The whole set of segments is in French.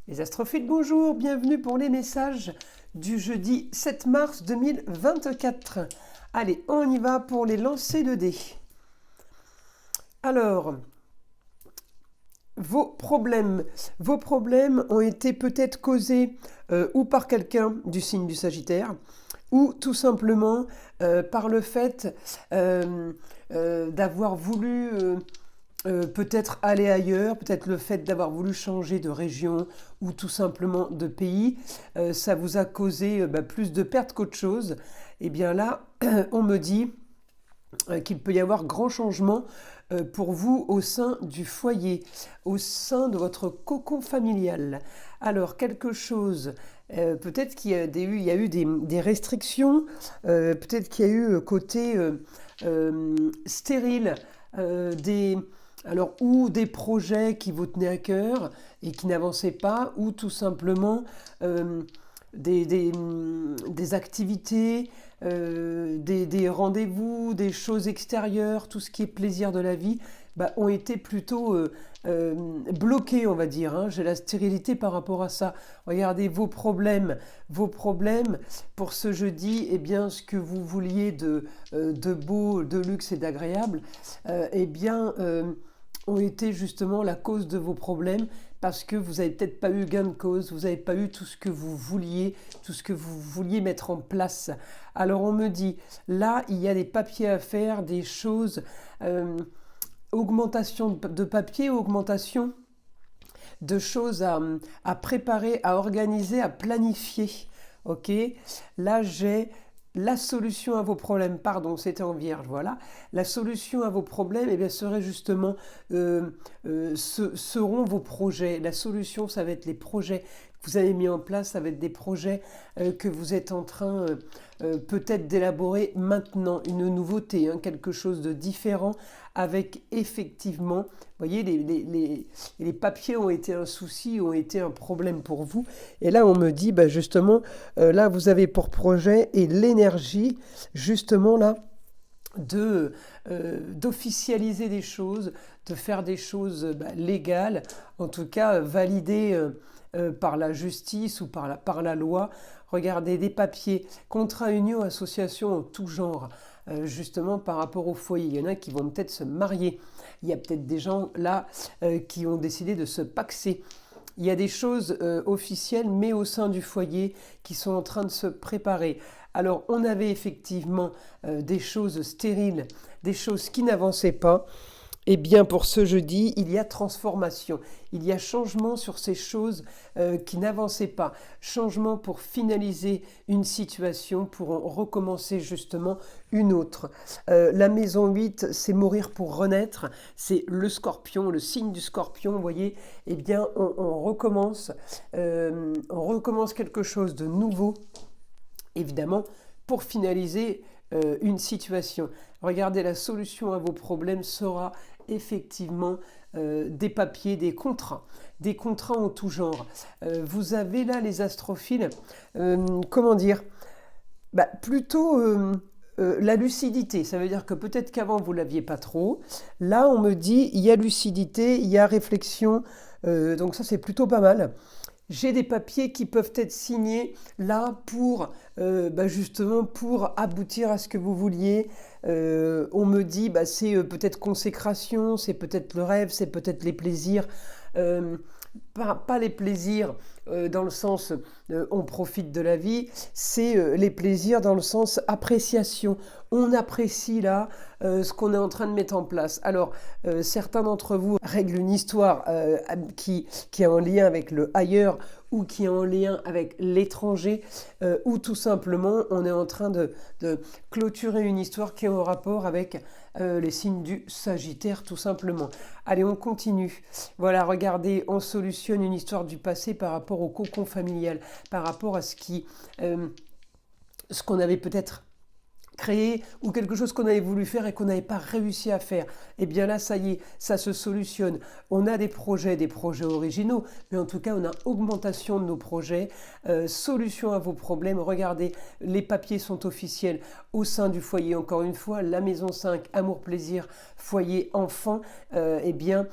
Les astrophiles, bonjour, bienvenue pour les messages du jeudi 7 mars 2024. Allez, on y va pour les lancers de dés. Alors, vos problèmes ont été peut-être causés ou par quelqu'un du signe du Sagittaire, ou tout simplement par le fait d'avoir voulu peut-être aller ailleurs, peut-être le fait d'avoir voulu changer de région ou tout simplement de pays, ça vous a causé plus de pertes qu'autre chose. Et bien là, on me dit qu'il peut y avoir grand changement pour vous au sein du foyer, au sein de votre cocon familial. Alors, quelque chose, peut-être qu'il y a eu des restrictions, peut-être qu'il y a eu côté stérile, ou des projets qui vous tenaient à cœur et qui n'avançaient pas, ou tout simplement des activités, des rendez-vous, des choses extérieures, tout ce qui est plaisir de la vie, ont été plutôt bloqués, on va dire. J'ai la stérilité par rapport à ça. Regardez vos problèmes pour ce jeudi, ce que vous vouliez de beau, de luxe et d'agréable, ont été justement la cause de vos problèmes parce que vous n'avez peut-être pas eu gain de cause, vous n'avez pas eu tout ce que vous vouliez mettre en place. Alors on me dit, là, il y a des papiers à faire, des choses, augmentation de papier, augmentation de choses à préparer, à organiser, à planifier. Ok, là j'ai la solution à vos problèmes, pardon, c'était en vierge, voilà. La solution à vos problèmes, serait justement, seront vos projets. La solution, ça va être les projets que vous avez mis en place, ça va être des projets que vous êtes en train peut-être d'élaborer maintenant, une nouveauté, quelque chose de différent, avec effectivement, vous voyez, les papiers ont été un souci, ont été un problème pour vous. Et là, on me dit, justement, là, vous avez pour projet et l'énergie, justement, là, d'officialiser des choses, de faire des choses légales, en tout cas validées par la justice ou par la loi. Regardez, des papiers, contrat, union, association en tout genre, justement par rapport au foyer. Il y en a qui vont peut-être se marier. Il y a peut-être des gens là qui ont décidé de se paxer. Il y a des choses officielles, mais au sein du foyer, qui sont en train de se préparer. Alors, on avait effectivement des choses stériles, des choses qui n'avançaient pas. Eh bien, pour ce jeudi, il y a transformation. Il y a changement sur ces choses qui n'avançaient pas. Changement pour finaliser une situation, pour en recommencer justement une autre. La maison 8, c'est mourir pour renaître. C'est le scorpion, le signe du scorpion, vous voyez. Eh bien, on recommence quelque chose de nouveau, évidemment, pour finaliser une situation. Regardez, la solution à vos problèmes sera effectivement des papiers, des contrats en tout genre. Vous avez là les astrophiles, comment dire, plutôt la lucidité. Ça veut dire que peut-être qu'avant vous l'aviez pas trop. Là, on me dit, il y a lucidité, il y a réflexion, donc ça c'est plutôt pas mal. J'ai des papiers qui peuvent être signés là pour justement pour aboutir à ce que vous vouliez. On me dit c'est peut-être consécration, c'est peut-être le rêve, c'est peut-être les plaisirs. Pas les plaisirs dans le sens on profite de la vie, c'est les plaisirs dans le sens appréciation. On apprécie là ce qu'on est en train de mettre en place. Alors, certains d'entre vous règlent une histoire qui est en lien avec le ailleurs ou qui est en lien avec l'étranger, ou tout simplement on est en train de clôturer une histoire qui est en rapport avec les signes du Sagittaire, tout simplement. Allez, on continue. Voilà, regardez, on solutionne une histoire du passé par rapport au cocon familial, par rapport à ce qu'on avait peut-être créé ou quelque chose qu'on avait voulu faire et qu'on n'avait pas réussi à faire. Eh bien là, ça y est, ça se solutionne. On a des projets originaux, mais en tout cas, on a augmentation de nos projets, solution à vos problèmes. Regardez, les papiers sont officiels au sein du foyer. Encore une fois, la maison 5, amour, plaisir, foyer, enfant. Eh bien,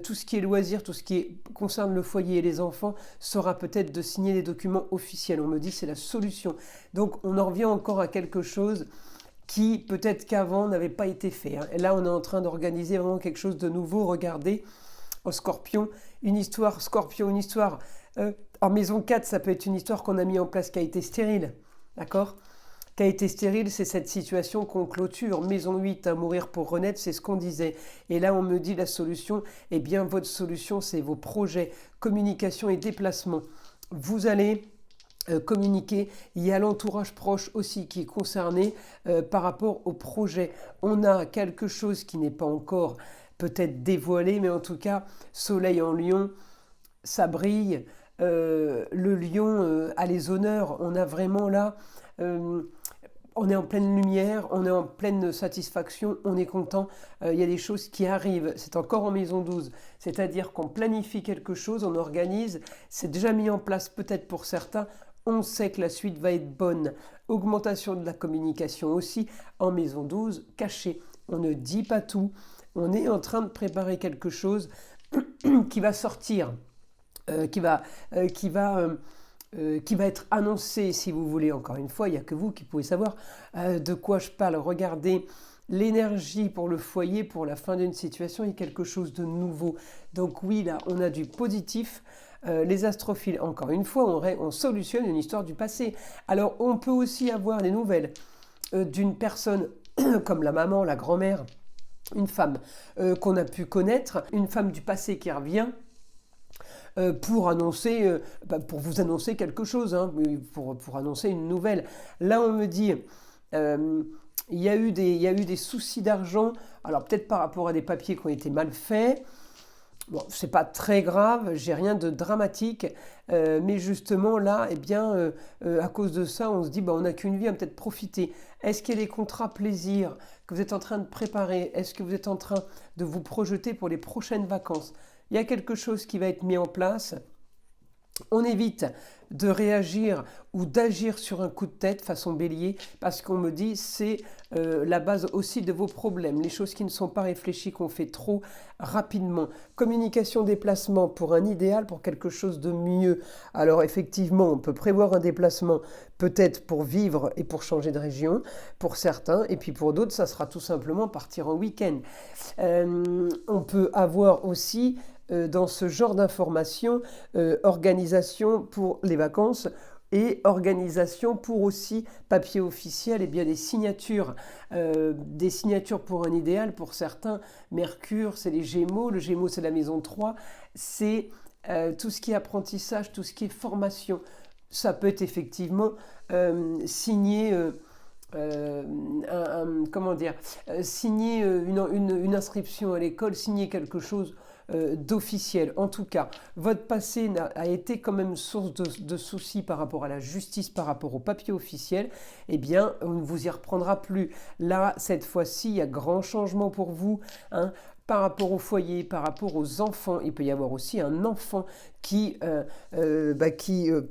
tout ce qui est loisirs, tout ce qui concerne le foyer et les enfants sera peut-être de signer des documents officiels. On me dit c'est la solution. Donc, on en revient encore à quelque chose qui peut-être qu'avant n'avait pas été fait. Et là, on est en train d'organiser vraiment quelque chose de nouveau. Regardez, au Scorpion, une histoire, en maison 4, ça peut être une histoire qu'on a mis en place qui a été stérile, d'accord ? Qui a été stérile, c'est cette situation qu'on clôture. Maison 8, à mourir pour renaître, c'est ce qu'on disait. Et là, on me dit la solution, eh bien, votre solution, c'est vos projets, communication et déplacement. Vous allez communiquer. Il y a l'entourage proche aussi qui est concerné par rapport au projet. On a quelque chose qui n'est pas encore peut-être dévoilé, mais en tout cas, Soleil en Lion, ça brille. Le Lion a les honneurs. On a vraiment là... on est en pleine lumière, on est en pleine satisfaction, on est content, il y a des choses qui arrivent, c'est encore en maison 12, c'est-à-dire qu'on planifie quelque chose, on organise, c'est déjà mis en place peut-être pour certains, on sait que la suite va être bonne. Augmentation de la communication aussi en maison 12, caché, on ne dit pas tout, on est en train de préparer quelque chose qui va sortir, qui va être annoncé, si vous voulez. Encore une fois, il n'y a que vous qui pouvez savoir de quoi je parle. Regardez, l'énergie pour le foyer, pour la fin d'une situation, est quelque chose de nouveau. Donc oui, là, on a du positif. Les astrophiles, encore une fois, on solutionne une histoire du passé. Alors, on peut aussi avoir des nouvelles d'une personne comme la maman, la grand-mère, une femme qu'on a pu connaître, une femme du passé qui revient, pour vous annoncer quelque chose, hein, pour annoncer une nouvelle. Là, on me dit, il y a eu des soucis d'argent, alors peut-être par rapport à des papiers qui ont été mal faits. Bon, c'est pas très grave, j'ai rien de dramatique, mais justement là, eh bien, à cause de ça, on se dit, on n'a qu'une vie, on va peut-être profiter. Est-ce qu'il y a des contrats plaisir que vous êtes en train de préparer? Est-ce que vous êtes en train de vous projeter pour les prochaines vacances? Il y a quelque chose qui va être mis en place. On évite de réagir ou d'agir sur un coup de tête façon bélier parce qu'on me dit c'est la base aussi de vos problèmes. Les choses qui ne sont pas réfléchies, qu'on fait trop rapidement. Communication, déplacement pour un idéal, pour quelque chose de mieux. Alors effectivement, on peut prévoir un déplacement peut-être pour vivre et pour changer de région pour certains et puis pour d'autres, ça sera tout simplement partir en week-end. On peut avoir aussi dans ce genre d'informations, organisation pour les vacances et organisation pour aussi papier officiel et bien des signatures pour un idéal pour certains. Mercure, c'est les Gémeaux, le Gémeaux c'est la maison 3, c'est tout ce qui est apprentissage, tout ce qui est formation. Ça peut être effectivement signer... signer une inscription à l'école, signer quelque chose d'officiel. En tout cas, votre passé a été quand même source de soucis par rapport à la justice, par rapport au papier officiel. Eh bien, on ne vous y reprendra plus. Là, cette fois-ci, il y a grand changement pour vous, hein. Par rapport au foyer, par rapport aux enfants. Il peut y avoir aussi un enfant qui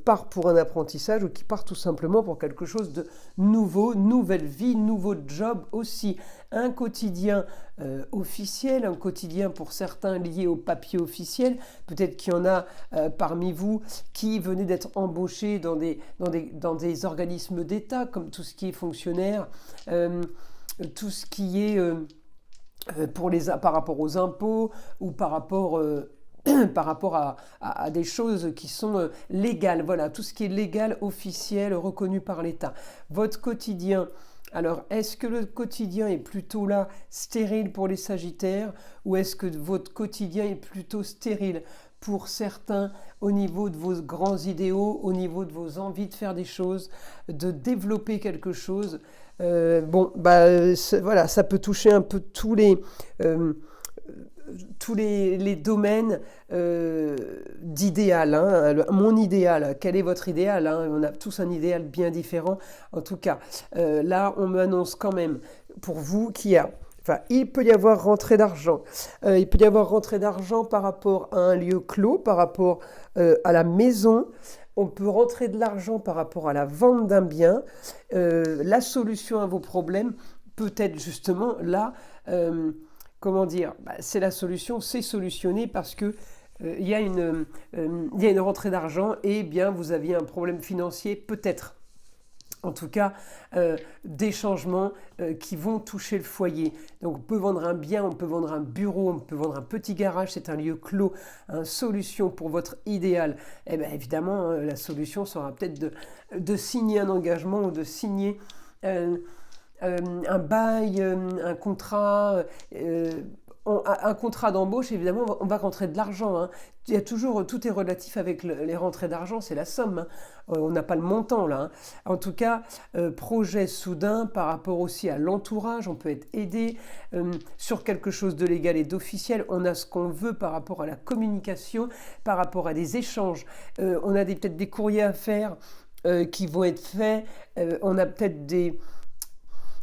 part pour un apprentissage ou qui part tout simplement pour quelque chose de nouveau, nouvelle vie, nouveau job aussi. Un quotidien officiel, un quotidien pour certains lié au papier officiel. Peut-être qu'il y en a parmi vous qui venaient d'être embauchés dans des organismes d'État, comme tout ce qui est fonctionnaire, tout ce qui est... par rapport aux impôts ou par rapport à des choses qui sont légales. Voilà, tout ce qui est légal, officiel, reconnu par l'État. Votre quotidien, alors est-ce que le quotidien est plutôt là stérile pour les Sagittaires ou est-ce que votre quotidien est plutôt stérile pour certains au niveau de vos grands idéaux, au niveau de vos envies de faire des choses, de développer quelque chose? Voilà, ça peut toucher un peu tous les domaines d'idéal, hein, mon idéal, quel est votre idéal, hein, on a tous un idéal bien différent. En tout cas, là, on m'annonce quand même, pour vous, il peut y avoir rentrée d'argent. Il peut y avoir rentrée d'argent par rapport à un lieu clos, par rapport à la maison. On peut rentrer de l'argent par rapport à la vente d'un bien. La solution à vos problèmes peut être justement là, comment dire, c'est la solution, c'est solutionné parce que il y a une rentrée d'argent et bien vous aviez un problème financier peut-être. En tout cas, des changements qui vont toucher le foyer. Donc on peut vendre un bien, on peut vendre un bureau, on peut vendre un petit garage, c'est un lieu clos, une solution pour votre idéal. Eh bien évidemment, la solution sera peut-être de signer un engagement ou de signer un bail, un contrat. Un contrat d'embauche, évidemment, on va rentrer de l'argent. Hein. Il y a toujours, tout est relatif avec les rentrées d'argent, c'est la somme. Hein. On n'a pas le montant là. Hein. En tout cas, projet soudain par rapport aussi à l'entourage, on peut être aidé sur quelque chose de légal et d'officiel. On a ce qu'on veut par rapport à la communication, par rapport à des échanges. On a peut-être des courriers à faire qui vont être faits. On a peut-être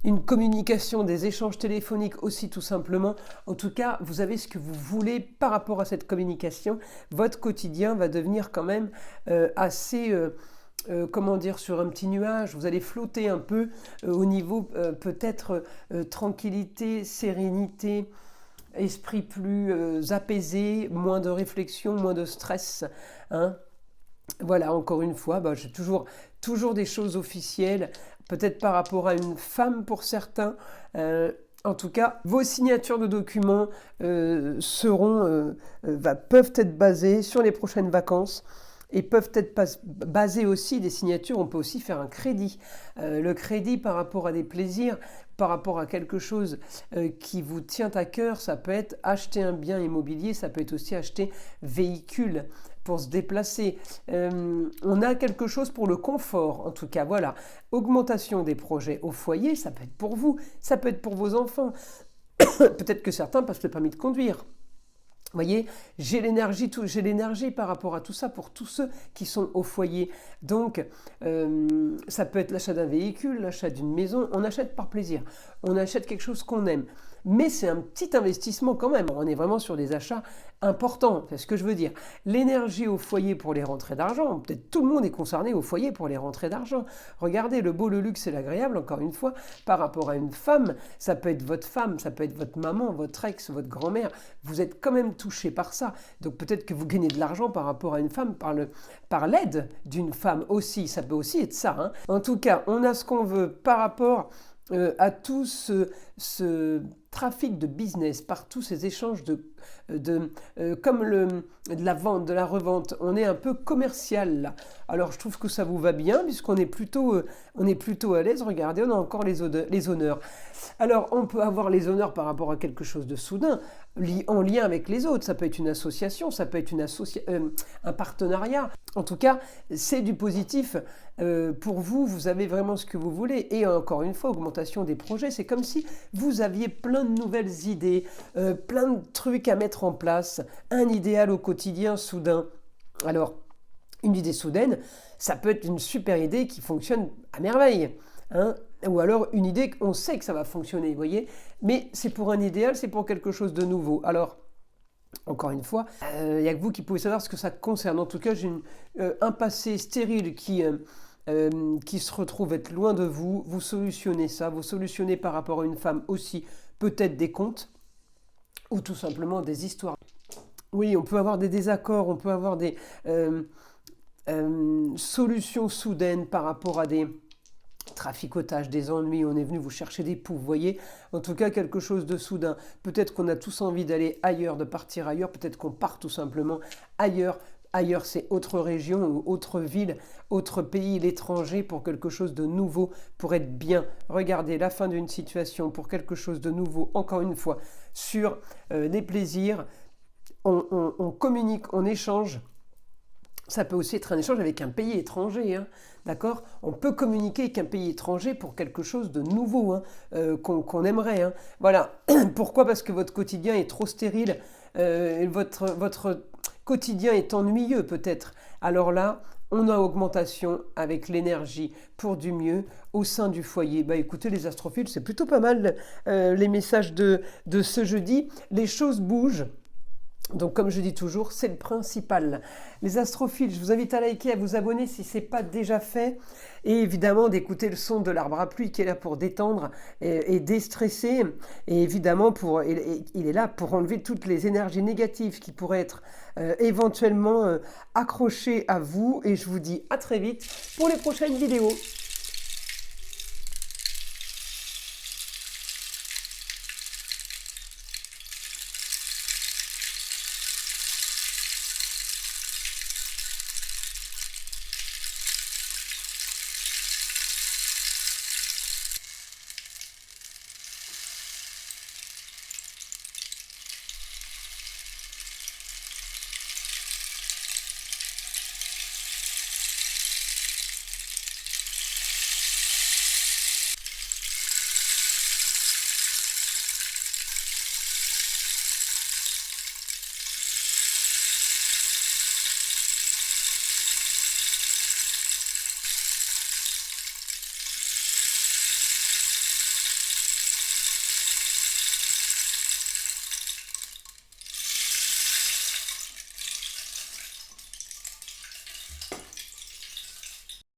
une communication, des échanges téléphoniques aussi tout simplement. En tout cas, vous avez ce que vous voulez par rapport à cette communication. Votre quotidien va devenir quand même assez, comment dire, sur un petit nuage. Vous allez flotter un peu au niveau peut-être tranquillité, sérénité, esprit plus apaisé, moins de réflexion, moins de stress. Hein. Voilà, encore une fois, j'ai toujours des choses officielles, peut-être par rapport à une femme pour certains. En tout cas, vos signatures de documents peuvent être basées sur les prochaines vacances et peuvent être basées aussi des signatures. On peut aussi faire un crédit. Le crédit par rapport à des plaisirs, par rapport à quelque chose qui vous tient à cœur, ça peut être acheter un bien immobilier, ça peut être aussi acheter véhicule pour se déplacer. On a quelque chose pour le confort, en tout cas, voilà. Augmentation des projets au foyer, ça peut être pour vous, ça peut être pour vos enfants. Peut-être que certains passent le permis de conduire. Vous voyez, j'ai l'énergie par rapport à tout ça pour tous ceux qui sont au foyer. Donc, ça peut être l'achat d'un véhicule, l'achat d'une maison. On achète par plaisir. On achète quelque chose qu'on aime. Mais c'est un petit investissement quand même. On est vraiment sur des achats importants. C'est ce que je veux dire. L'énergie au foyer pour les rentrées d'argent. Peut-être tout le monde est concerné au foyer pour les rentrées d'argent. Regardez, le beau, le luxe et l'agréable, encore une fois, par rapport à une femme. Ça peut être votre femme, ça peut être votre maman, votre ex, votre grand-mère. Vous êtes quand même touché par ça. Donc peut-être que vous gagnez de l'argent par rapport à une femme, par l'aide d'une femme aussi. Ça peut aussi être ça. Hein. En tout cas, on a ce qu'on veut par rapport à tout ce trafic de business, par tous ces échanges comme de la vente, de la revente. On est un peu commercial là. Alors je trouve que ça vous va bien puisqu'on est plutôt à l'aise. Regardez, on a encore les honneurs. Alors on peut avoir les honneurs par rapport à quelque chose de soudain, en lien avec les autres. Ça peut être une association, ça peut être un partenariat. En tout cas, c'est du positif. Pour vous, vous avez vraiment ce que vous voulez. Et encore une fois, augmentation des projets. C'est comme si vous aviez plein de nouvelles idées, plein de trucs à mettre en place, un idéal au quotidien soudain. Alors, une idée soudaine, ça peut être une super idée qui fonctionne à merveille. Hein, ou alors une idée qu'on sait que ça va fonctionner, vous voyez. Mais c'est pour un idéal, c'est pour quelque chose de nouveau. Alors, encore une fois, il n'y a que vous qui pouvez savoir ce que ça concerne. En tout cas, j'ai un passé stérile qui se retrouve être loin de vous. Vous solutionnez ça, vous solutionnez par rapport à une femme aussi peut-être des comptes ou tout simplement des histoires. Oui, on peut avoir des désaccords, on peut avoir des solutions soudaines par rapport à des traficotages, des ennuis, on est venu vous chercher des poux, vous voyez. En tout cas, quelque chose de soudain. Peut-être qu'on a tous envie d'aller ailleurs, de partir ailleurs, peut-être qu'on part tout simplement ailleurs. Ailleurs, c'est autre région ou autre ville, autre pays, l'étranger, pour quelque chose de nouveau, pour être bien. Regardez la fin d'une situation, pour quelque chose de nouveau, encore une fois, sur des plaisirs. On communique, on échange. Ça peut aussi être un échange avec un pays étranger, hein, d'accord ? On peut communiquer avec un pays étranger pour quelque chose de nouveau, hein, qu'on aimerait. Hein. Voilà. Pourquoi ? Parce que votre quotidien est trop stérile. votre quotidien est ennuyeux peut-être. Alors là, on a augmentation avec l'énergie pour du mieux au sein du foyer. Bah écoutez les astrophiles, c'est plutôt pas mal les messages de ce jeudi. Les choses bougent. Donc comme je dis toujours, c'est le principal. Les astrophiles, je vous invite à liker, à vous abonner si ce n'est pas déjà fait. Et évidemment d'écouter le son de l'arbre à pluie qui est là pour détendre et déstresser. Et évidemment, il est là pour enlever toutes les énergies négatives qui pourraient être éventuellement accrochées à vous. Et je vous dis à très vite pour les prochaines vidéos.